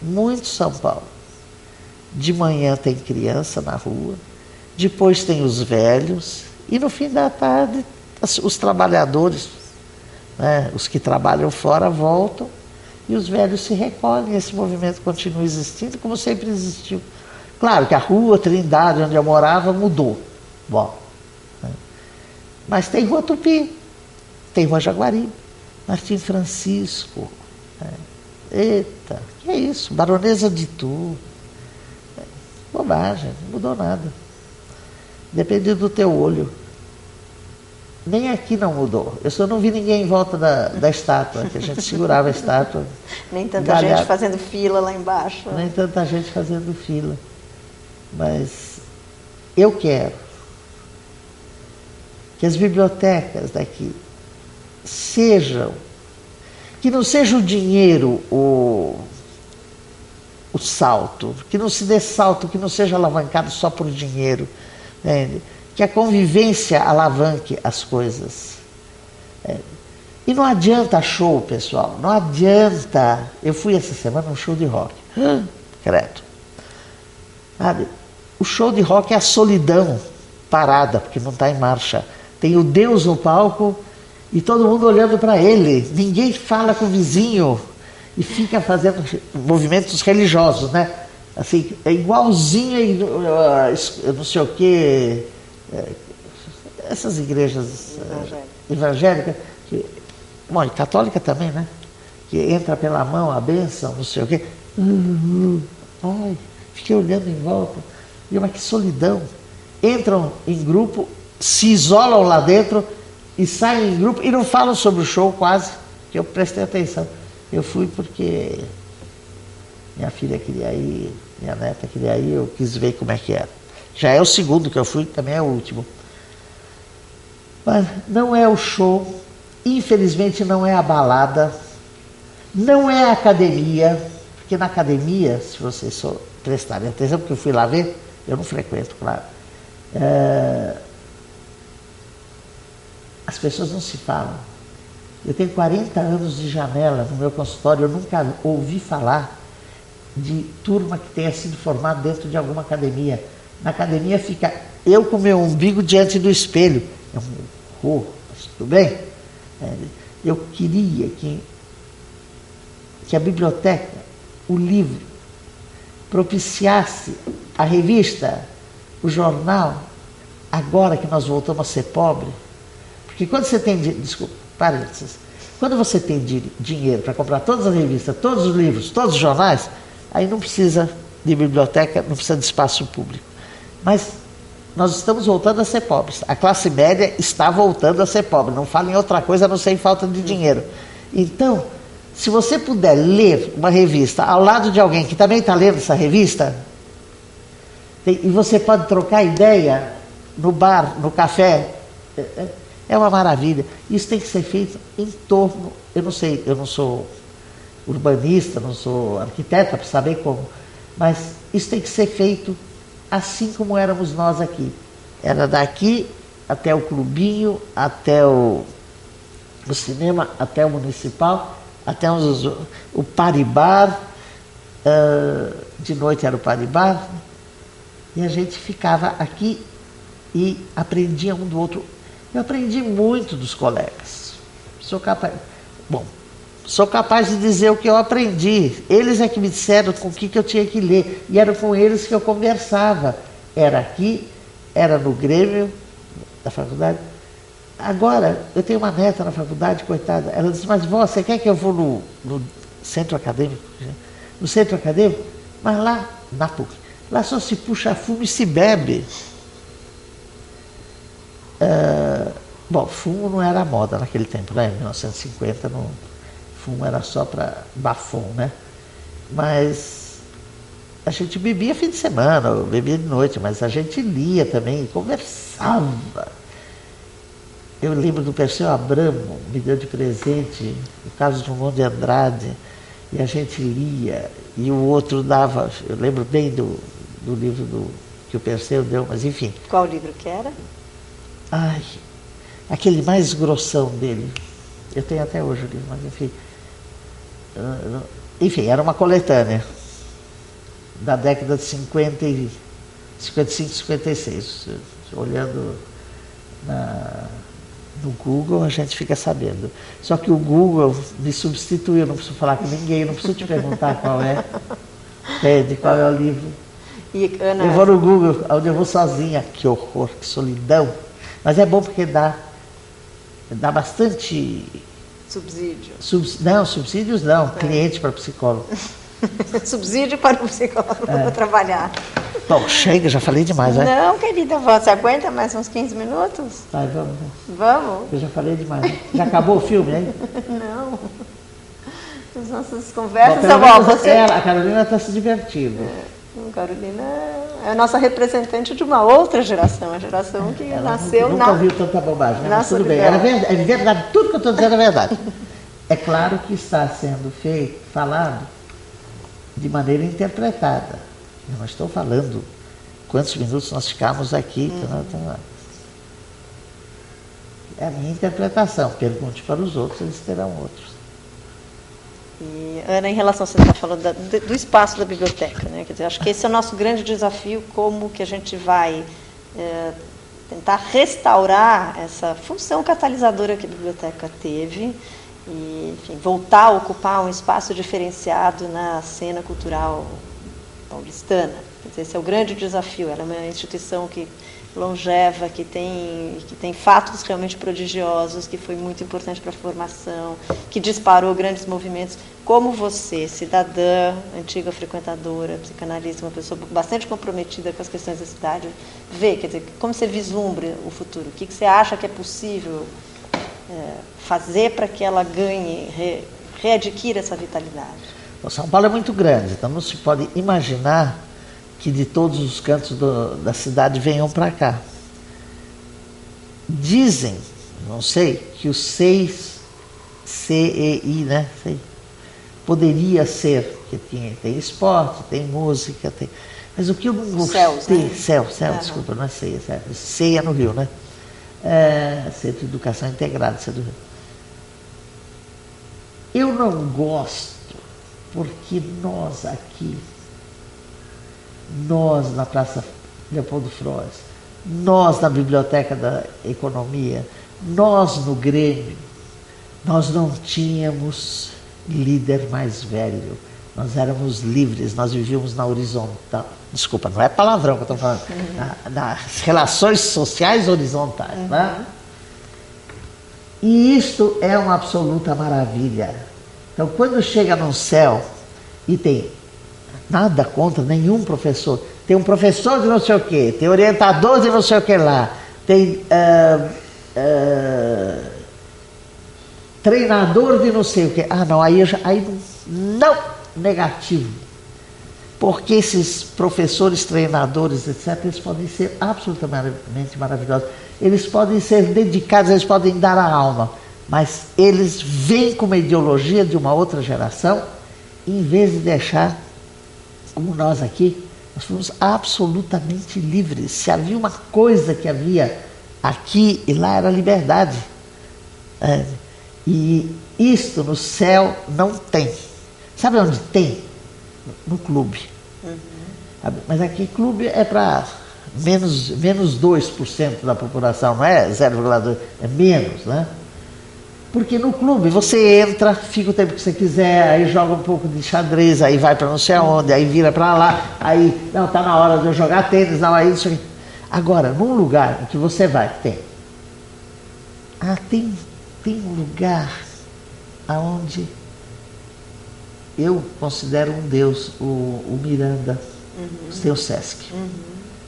Muito São Paulo. De manhã tem criança na rua, depois tem os velhos, e no fim da tarde os trabalhadores, né, os que trabalham fora voltam, e os velhos se recolhem. Esse movimento continua existindo como sempre existiu. Claro que a Rua Trindade, onde eu morava, mudou. Bom, né? Mas tem Rua Tupi, tem Rua Jaguaribe, Martim Francisco. Né? Eita, que é isso? Baronesa de Itu. Bobagem, não mudou nada. Depende do teu olho. Nem aqui não mudou. Eu só não vi ninguém em volta da estátua, que a gente segurava a estátua. Nem tanta gente fazendo fila lá embaixo. Nem tanta gente fazendo fila. Mas eu quero que as bibliotecas daqui que não seja o dinheiro o salto, que não se dê salto, que não seja alavancado só por dinheiro, né? Que a convivência alavanque as coisas. E não adianta show, pessoal, não adianta. Eu fui essa semana num show de rock. Credo. Sabe? O show de rock é a solidão parada, porque não está em marcha. Tem o Deus no palco e todo mundo olhando para ele. Ninguém fala com o vizinho e fica fazendo movimentos religiosos, né? Assim, é igualzinho, não sei o quê, essas igrejas evangélicas, bom, e católica também, né? Que entra pela mão a bênção, não sei o quê. Ai, fiquei olhando em volta. E mas que solidão. Entram em grupo, se isolam lá dentro e saem em grupo e não falam sobre o show quase, que eu prestei atenção. Eu fui porque minha filha queria ir, minha neta queria ir, eu quis ver como é que era. Já é o segundo que eu fui, também é o último. Mas não é o show, infelizmente não é a balada, não é a academia, porque na academia, se vocês só prestarem atenção, porque eu fui lá ver, eu não frequento, claro. as pessoas não se falam. Eu tenho 40 anos de janela no meu consultório, eu nunca ouvi falar de turma que tenha sido formada dentro de alguma academia. Na academia fica eu com meu umbigo diante do espelho. É um horror, mas tudo bem? Eu queria que a biblioteca, o livro, propiciasse a revista, o jornal, agora que nós voltamos a ser pobre. Porque quando você tem, desculpa, parênteses, quando você tem dinheiro para comprar todas as revistas, todos os livros, todos os jornais, aí não precisa de biblioteca, não precisa de espaço público. Mas nós estamos voltando a ser pobres. A classe média está voltando a ser pobre. Não fala em outra coisa a não ser em falta de dinheiro. Então, se você puder ler uma revista ao lado de alguém que também está lendo essa revista, e você pode trocar ideia no bar, no café, é uma maravilha. Isso tem que ser feito em torno, eu não sei, eu não sou urbanista, não sou arquiteta para saber como, mas isso tem que ser feito assim como éramos nós aqui. Era daqui até o clubinho, até o cinema, até o municipal, até o paribar, de noite era o paribar, e a gente ficava aqui e aprendia um do outro. Eu aprendi muito dos colegas. Sou capaz de dizer o que eu aprendi. Eles é que me disseram com o que eu tinha que ler. E era com eles que eu conversava. Era aqui, era no Grêmio da faculdade. Agora, eu tenho uma neta na faculdade, coitada. Ela disse, mas vó, você quer que eu vou no centro acadêmico? No centro acadêmico? Mas lá, na PUC, lá só se puxa fumo e se bebe. Bom, fumo não era moda naquele tempo, né? Em 1950, fumo era só para bafom, né? Mas a gente bebia fim de semana, bebia de noite, mas a gente lia também, conversava. Eu lembro do Perseu Abramo, me deu de presente o Carlos Drummond de Andrade, e a gente lia, e o outro dava, eu lembro bem do livro que o Perseu deu, mas enfim. Qual livro que era? Ai, aquele mais grossão dele. Eu tenho até hoje o livro, mas enfim. Enfim, era uma coletânea da década de 55, 56. Olhando no Google, a gente fica sabendo. Só que o Google me substituiu, eu não preciso falar com ninguém, eu não preciso te perguntar qual é. Pede qual é o livro. E, Ana... Eu vou no Google, onde eu vou sozinha. Que horror, que solidão. Mas é bom porque dá bastante... Subsídio. Não, subsídios não, cliente para psicólogo. Subsídio para o psicólogo para trabalhar. Bom, chega, já falei demais, né? Não, querida, você aguenta mais uns 15 minutos? Vai, vamos. Vamos? Eu já falei demais. Né? Já acabou o filme, hein? Não. As nossas conversas são boas. Você... A Carolina está se divertindo. Carolina é a nossa representante de uma outra geração, a geração que nasceu nunca ouviu tanta bobagem, né? Mas tudo bem, é verdade, tudo que eu estou dizendo é verdade. É claro que está sendo falado de maneira interpretada. Eu não estou falando quantos minutos nós ficamos aqui. É a minha interpretação. Pergunte para os outros, eles terão outros. E, Ana, em relação, você está falando do espaço da biblioteca, né? Quer dizer, acho que esse é o nosso grande desafio, como que a gente vai tentar restaurar essa função catalisadora que a biblioteca teve e, enfim, voltar a ocupar um espaço diferenciado na cena cultural paulistana. Quer dizer, esse é o grande desafio. Ela é uma instituição que longeva, que tem fatos realmente prodigiosos, que foi muito importante para a formação, que disparou grandes movimentos. Como você, cidadã, antiga frequentadora, psicanalista, uma pessoa bastante comprometida com as questões da cidade, vê, quer dizer, como você vislumbra o futuro? O que você acha que é possível fazer para que ela ganhe, readquira essa vitalidade? O São Paulo é muito grande, então não se pode imaginar que de todos os cantos da cidade venham para cá. Dizem, não sei, que o CEI, né? Poderia ser, que tem esporte, tem música, mas o que eu não gostei... Céus, né? Céu, desculpa, não é CEI, CEI é no Rio, né? Centro de Educação Integrada. Eu não gosto, porque nós aqui, nós na Praça Leopoldo Frois, nós na Biblioteca da Economia, nós no Grêmio, nós não tínhamos líder mais velho. Nós éramos livres, nós vivíamos na horizontal. Desculpa, não é palavrão que eu estou falando. Nas relações sociais horizontais. Né? E isto é uma absoluta maravilha. Então, quando chega no céu e tem nada contra nenhum professor, tem um professor de não sei o quê, tem orientador de não sei o que lá, tem treinador de não sei o que. Ah, não, aí não, negativo. Porque esses professores, treinadores, etc., eles podem ser absolutamente maravilhosos. Eles podem ser dedicados, eles podem dar a alma, mas eles vêm com uma ideologia de uma outra geração, em vez de deixar, como nós aqui, nós fomos absolutamente livres. Se havia uma coisa que havia aqui e lá, era liberdade. E isto no céu não tem. Sabe onde tem? No clube. Mas aqui clube é para menos 2% da população, não é 0,2%, é menos, né? Porque no clube você entra, fica o tempo que você quiser, aí joga um pouco de xadrez, aí vai para não sei aonde, aí vira para lá, aí, não, tá na hora de eu jogar tênis, não, aí isso aqui. Agora, num lugar em que você vai, tem um lugar aonde eu considero um deus, o Miranda, tem o Sesc.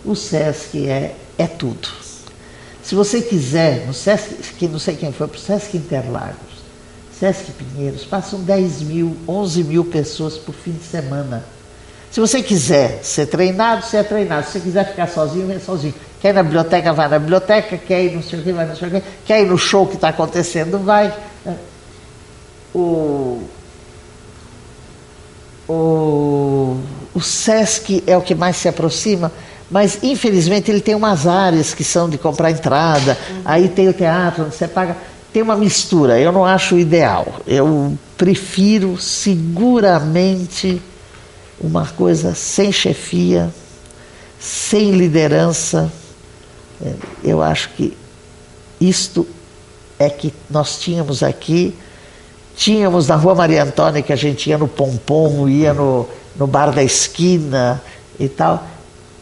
O Sesc é tudo. Se você quiser, no Sesc, que não sei quem foi, para o Sesc Interlagos, Sesc Pinheiros, passam 10 mil, 11 mil pessoas por fim de semana. Se você quiser ser treinado, você é treinado. Se você quiser ficar sozinho, é sozinho. Quer ir na biblioteca, vai na biblioteca. Quer ir não sei o que, vai não sei o que. Quer ir no show que está acontecendo, vai. O Sesc é o que mais se aproxima, mas infelizmente ele tem umas áreas que são de comprar entrada, aí tem o teatro onde você paga, tem uma mistura, eu não acho ideal. Eu prefiro seguramente uma coisa sem chefia, sem liderança. Eu acho que isto é que nós tínhamos aqui. Tínhamos na Rua Maria Antônia, que a gente ia no Pompom, ia no bar da esquina e tal,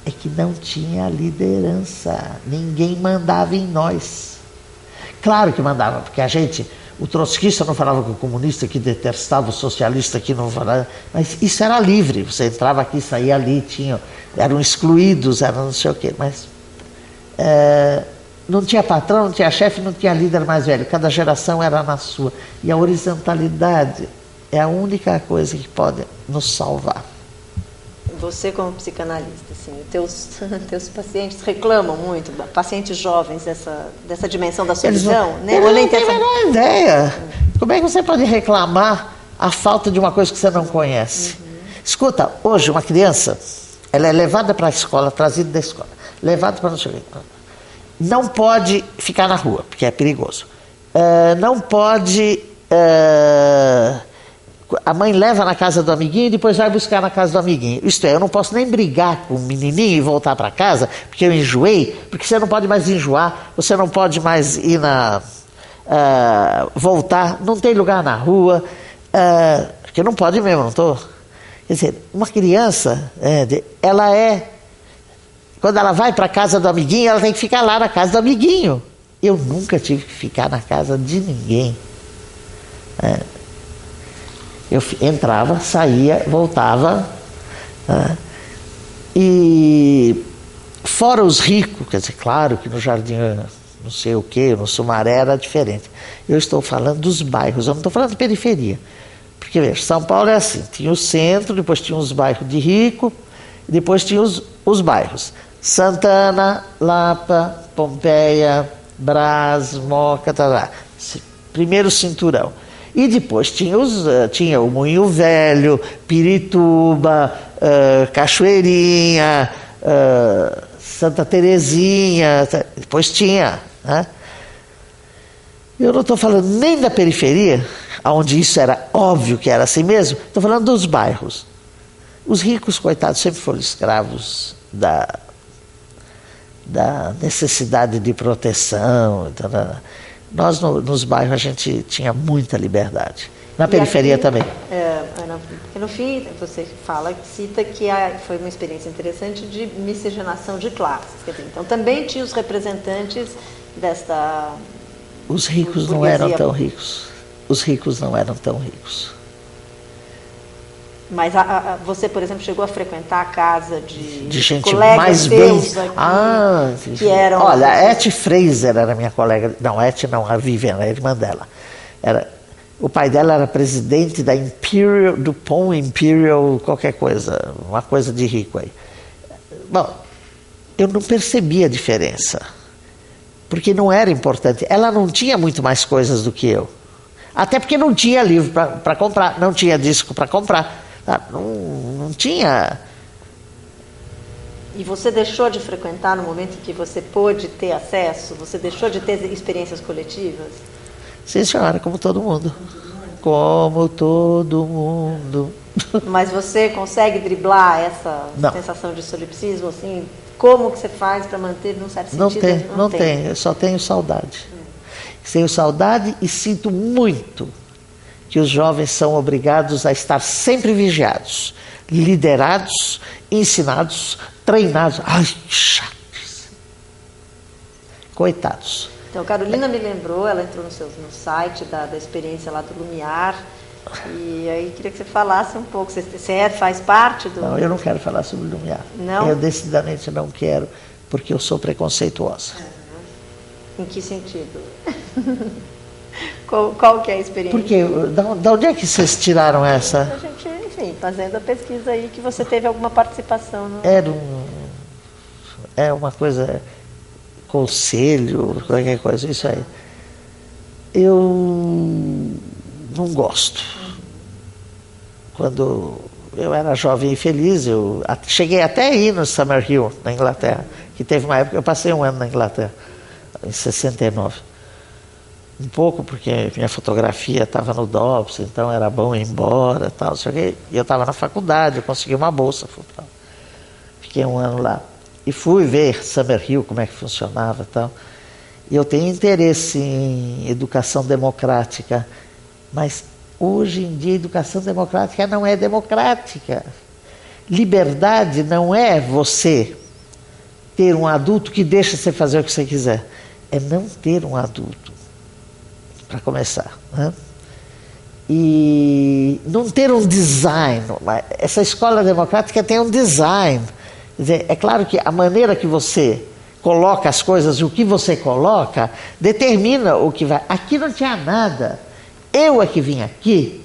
é que não tinha liderança, ninguém mandava em nós. Claro que mandava, porque o trotskista não falava com o comunista, que detestava o socialista, que não falava, mas isso era livre, você entrava aqui, saía ali, eram excluídos, eram não sei o quê, mas não tinha patrão, não tinha chefe, não tinha líder mais velho, cada geração era na sua. E a horizontalidade é a única coisa que pode nos salvar. Você como psicanalista, assim, teus pacientes reclamam muito, pacientes jovens, dessa dimensão da solidão? Eles não têm a menor ideia. Como é que você pode reclamar a falta de uma coisa que você não conhece? Escuta, hoje uma criança, ela é levada para a escola, trazida da escola, levada para não sei o quê. Não pode ficar na rua, porque é perigoso. Não pode... a mãe leva na casa do amiguinho e depois vai buscar na casa do amiguinho. Isto é, eu não posso nem brigar com o menininho e voltar para casa, porque eu enjoei, porque você não pode mais enjoar, você não pode mais ir voltar, não tem lugar na rua, porque não pode mesmo, não estou... Quer dizer, uma criança, quando ela vai para a casa do amiguinho, ela tem que ficar lá na casa do amiguinho. Eu nunca tive que ficar na casa de ninguém. Eu entrava, saía, voltava. E fora os ricos, quer dizer, claro que no Jardim não sei o que, no Sumaré era diferente. Eu estou falando dos bairros, eu não estou falando de periferia. Porque, veja, São Paulo é assim, tinha o centro, depois tinha os bairros de rico, depois tinha os bairros. Santana, Lapa, Pompeia, Brás, Moca, primeiro cinturão. E depois tinha o Moinho Velho, Pirituba, Cachoeirinha, Santa Terezinha, depois tinha, né? Eu não estou falando nem da periferia, onde isso era óbvio que era assim mesmo, estou falando dos bairros. Os ricos, coitados, sempre foram escravos da necessidade de proteção. Então, nós, nos bairros, a gente tinha muita liberdade. Na periferia aqui, também. Ana, no fim, você cita que foi uma experiência interessante de miscigenação de classes. Quer dizer, então, também tinha os representantes desta... Os ricos não eram tão ricos. Os ricos não eram tão ricos. Mas você, por exemplo, chegou a frequentar a casa de gente colegas mais bem... aqui, que eram... Olha, a Etty Fraser era minha colega... Não, a Etty não, a Vivian, a irmã dela. O pai dela era presidente da Imperial, DuPont Imperial, qualquer coisa, uma coisa de rico aí. Bom, eu não percebia a diferença, porque não era importante. Ela não tinha muito mais coisas do que eu. Até porque não tinha livro para comprar, não tinha disco para comprar, não tinha... E você deixou de frequentar no momento em que você pôde ter acesso? Você deixou de ter experiências coletivas? Sim, senhora, como todo mundo. Como todo mundo. Mas você consegue driblar essa sensação de solipsismo, assim? Como que você faz para manter, num certo sentido? Não tem. Eu só tenho saudade. Tenho saudade e sinto muito que os jovens são obrigados a estar sempre vigiados, liderados, ensinados, treinados. Ai, chatos. Coitados. Então, Carolina me lembrou, ela entrou no site da experiência lá do Lumiar, e aí queria que você falasse um pouco. Você faz parte do... Não, eu não quero falar sobre o Lumiar. Não? Eu decididamente não quero, porque eu sou preconceituosa. Em que sentido? Qual que é a experiência? Porque, da onde é que vocês tiraram essa? A gente, enfim, fazendo a pesquisa aí, que você teve alguma participação. É uma coisa... conselho, qualquer coisa, isso aí. Eu não gosto. Quando eu era jovem e feliz, eu cheguei até a ir no Summerhill, na Inglaterra, que teve uma época, eu passei um ano na Inglaterra, em 69. Um pouco porque minha fotografia estava no Dobbs, então era bom ir embora, tal, e eu estava na faculdade, eu consegui uma bolsa, fiquei um ano lá. E fui ver Summerhill, como é que funcionava e tal. E eu tenho interesse em educação democrática, mas hoje em dia a educação democrática não é democrática. Liberdade não é você ter um adulto que deixa você fazer o que você quiser. É não ter um adulto, para começar, né? E não ter um design. Essa escola democrática tem um design. Quer dizer, é claro que a maneira que você coloca as coisas, o que você coloca, determina o que vai. Aqui não tinha nada. Eu é que vim aqui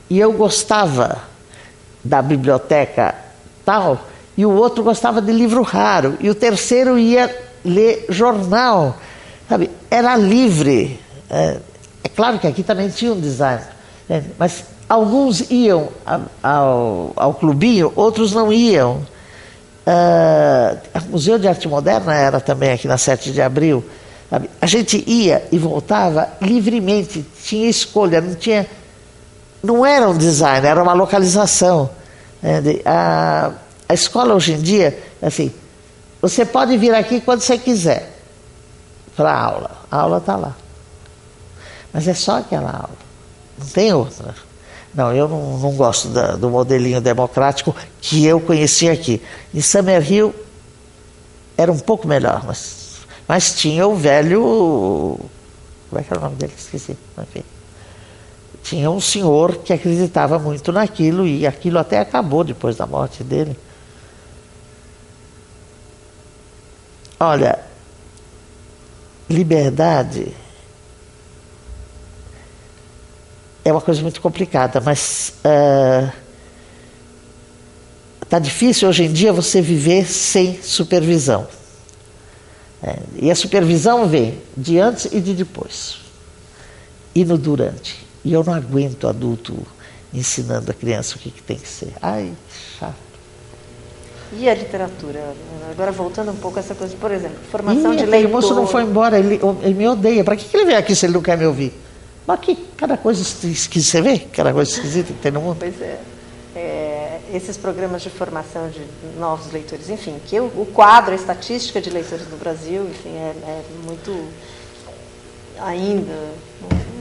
e eu gostava da biblioteca tal, e o outro gostava de livro raro, e o terceiro ia ler jornal. Sabe? Era livre. É claro que aqui também tinha um design, mas alguns iam ao clubinho, outros não iam. O Museu de Arte Moderna era também aqui na 7 de abril. Sabe? A gente ia e voltava livremente, tinha escolha, não era um design, era uma localização. A escola hoje em dia, assim, você pode vir aqui quando você quiser para a aula está lá. Mas é só aquela aula, não tem outra. Não, eu não gosto do modelinho democrático que eu conheci aqui. Em Summerhill era um pouco melhor, mas tinha o velho... Como é que era o nome dele? Esqueci. Enfim. Tinha um senhor que acreditava muito naquilo, e aquilo até acabou depois da morte dele. Olha, liberdade é uma coisa muito complicada, mas está difícil hoje em dia você viver sem supervisão. E a supervisão vem de antes e de depois. E no durante. E eu não aguento adulto ensinando a criança o que tem que ser. Ai, chato. E a literatura? Agora voltando um pouco a essa coisa, por exemplo, formação de aquele leitor. moço não foi embora, ele me odeia. Para que ele veio aqui se ele não quer me ouvir? Mas que cada coisa esquisita, você vê? Cada coisa esquisita que tem no mundo. Pois é. Esses programas de formação de novos leitores, enfim, que o quadro, a estatística de leitores no Brasil, enfim, é muito ainda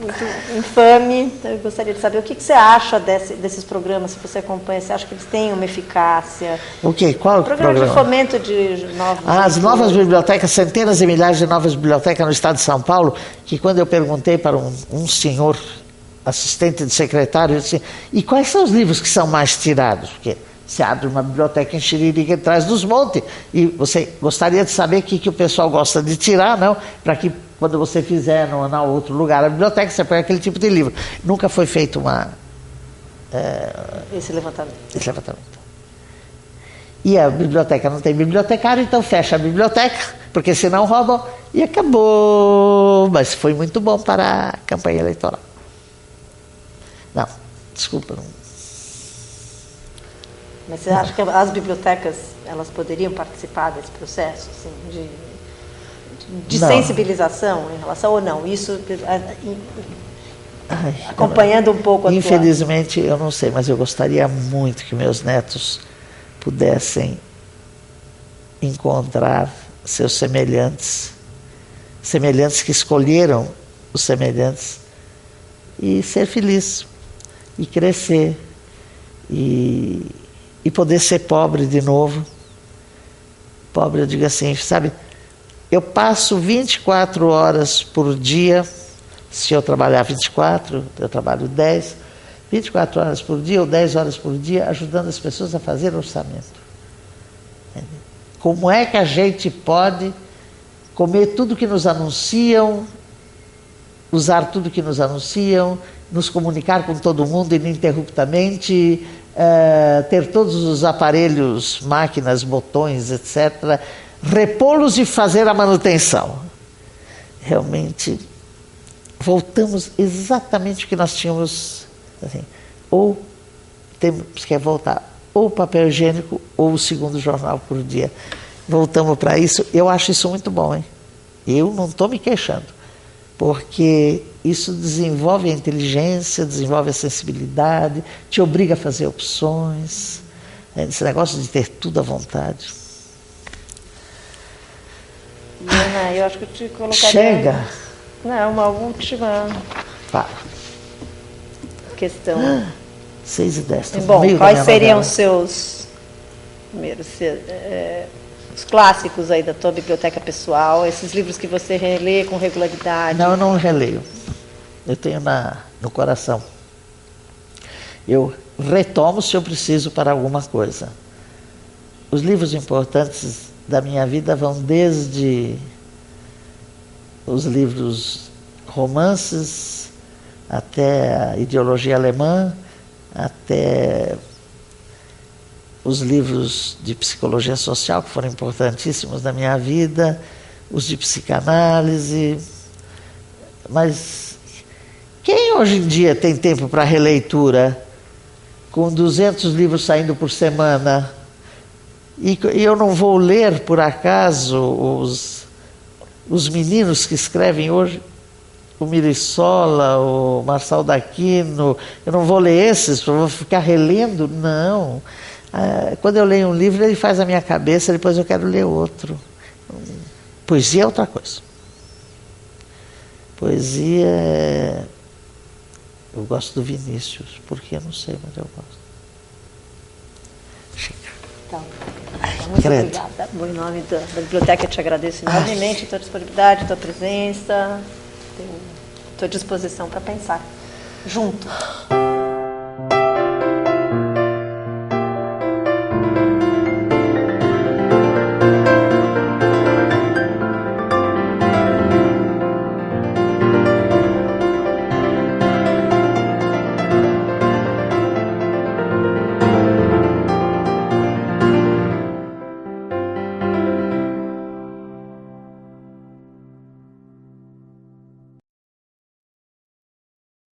muito infame. Então, eu gostaria de saber o que você acha desses programas, se você acompanha, você acha que eles têm uma eficácia? O quê? Qual o programa? De fomento de novos as novas bibliotecas, centenas e milhares de novas bibliotecas no estado de São Paulo, que quando eu perguntei para um senhor assistente de secretário, eu disse, e quais são os livros que são mais tirados? Porque você abre uma biblioteca em Xiririca atrás dos montes, e você gostaria de saber o que o pessoal gosta de tirar, não? Para que quando você fizer no outro lugar a biblioteca, você põe aquele tipo de livro. Nunca foi feito esse levantamento. E a biblioteca não tem bibliotecário, então fecha a biblioteca, porque senão roubam, e acabou. Mas foi muito bom para a campanha eleitoral. Não, desculpa. Não. Mas você acha que as bibliotecas elas poderiam participar desse processo, assim, de sensibilização em relação ou não? Isso acompanhando um pouco a infelizmente, eu não sei, mas eu gostaria muito que meus netos pudessem encontrar seus semelhantes que escolheram os semelhantes, e ser feliz, e crescer, e poder ser pobre de novo. Pobre, eu digo assim, sabe, eu passo 24 horas por dia, se eu trabalhar 24, eu trabalho 10, 24 horas por dia ou 10 horas por dia, ajudando as pessoas a fazer orçamento. Como é que a gente pode comer tudo que nos anunciam, usar tudo que nos anunciam, nos comunicar com todo mundo ininterruptamente, ter todos os aparelhos, máquinas, botões, etc., repô-los e fazer a manutenção? Realmente, voltamos exatamente o que nós tínhamos, assim, ou temos que voltar, ou papel higiênico, ou o segundo jornal por dia. Voltamos para isso. Eu acho isso muito bom, hein? Eu não estou me queixando, porque isso desenvolve a inteligência, desenvolve a sensibilidade, te obriga a fazer opções, esse negócio de ter tudo à vontade. Ana, eu acho que eu te colocaria... Chega! Não, uma última questão. 6:10. Bom, quais seriam os seus primeiros, os clássicos aí da tua biblioteca pessoal, esses livros que você relê com regularidade? Não, eu não releio. Eu tenho no coração. Eu retomo se eu preciso para alguma coisa. Os livros importantes da minha vida vão desde os livros romances, até a ideologia alemã, até os livros de psicologia social, que foram importantíssimos na minha vida, os de psicanálise. Mas quem hoje em dia tem tempo para releitura, com 200 livros saindo por semana, e eu não vou ler, por acaso, os meninos que escrevem hoje, o Mirissola, o Marçal d'Aquino, eu não vou ler esses, vou ficar relendo? Não. Quando eu leio um livro, ele faz a minha cabeça, depois eu quero ler outro. Poesia é outra coisa. Poesia eu gosto do Vinícius, porque eu não sei, mas eu gosto. Chega. Então, muito obrigada. Bom, em nome da biblioteca, eu te agradeço enormemente a tua disponibilidade, a tua presença, a tua disposição para pensar junto.